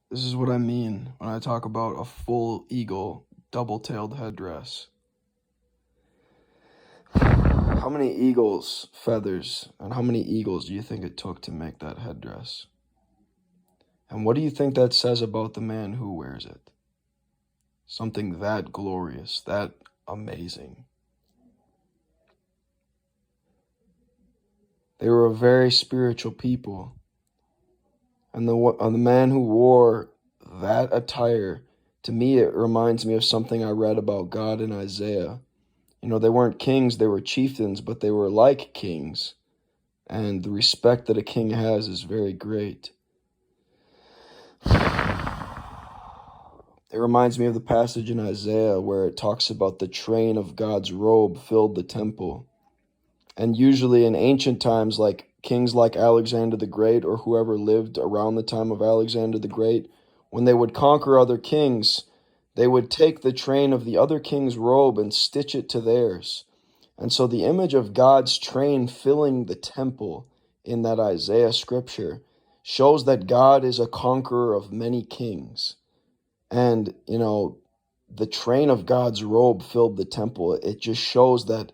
This is what I mean when I talk about a full eagle, double-tailed headdress. How many eagles' feathers and how many eagles do you think it took to make that headdress? And what do you think that says about the man who wears it? Something that glorious, that amazing. They were a very spiritual people. And the man who wore that attire, to me, it reminds me of something I read about God in Isaiah. You know, they weren't kings, they were chieftains, but they were like kings. And the respect that a king has is very great. It reminds me of the passage in Isaiah where it talks about the train of God's robe filled the temple. And usually in ancient times, like kings like Alexander the Great or whoever lived around the time of Alexander the Great, when they would conquer other kings, they would take the train of the other king's robe and stitch it to theirs. And so the image of God's train filling the temple in that Isaiah scripture shows that God is a conqueror of many kings. And, you know, the train of God's robe filled the temple. It just shows that,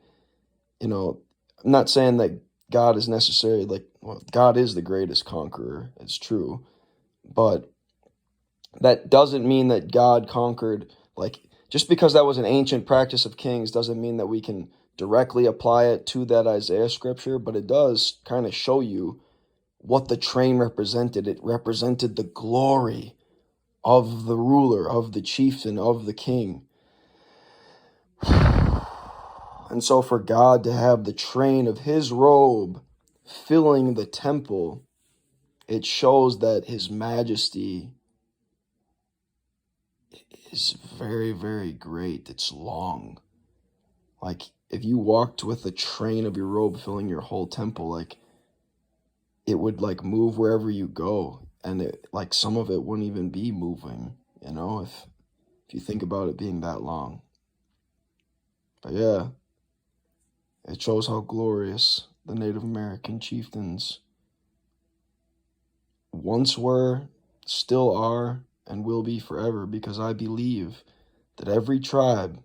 you know, I'm not saying that God is necessarily like, well, God is the greatest conqueror. It's true. But that doesn't mean that God conquered, like, just because that was an ancient practice of kings doesn't mean that we can directly apply it to that Isaiah scripture, but it does kind of show you what the train represented. It represented the glory of the ruler, of the chieftain, of the king. And so for God to have the train of his robe filling the temple, it shows that his majesty is very, very great. It's long. Like, if you walked with the train of your robe filling your whole temple, like, it would, like, move wherever you go. And, it, like, some of it wouldn't even be moving, you know, if you think about it being that long. But yeah, it shows how glorious the Native American chieftains once were, still are, and will be forever, because I believe that every tribe,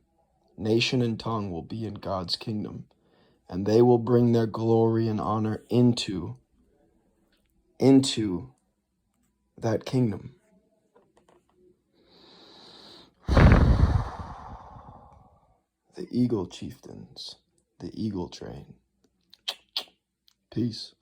nation, and tongue will be in God's kingdom, and they will bring their glory and honor into that kingdom. The eagle chieftains, the eagle train. Peace.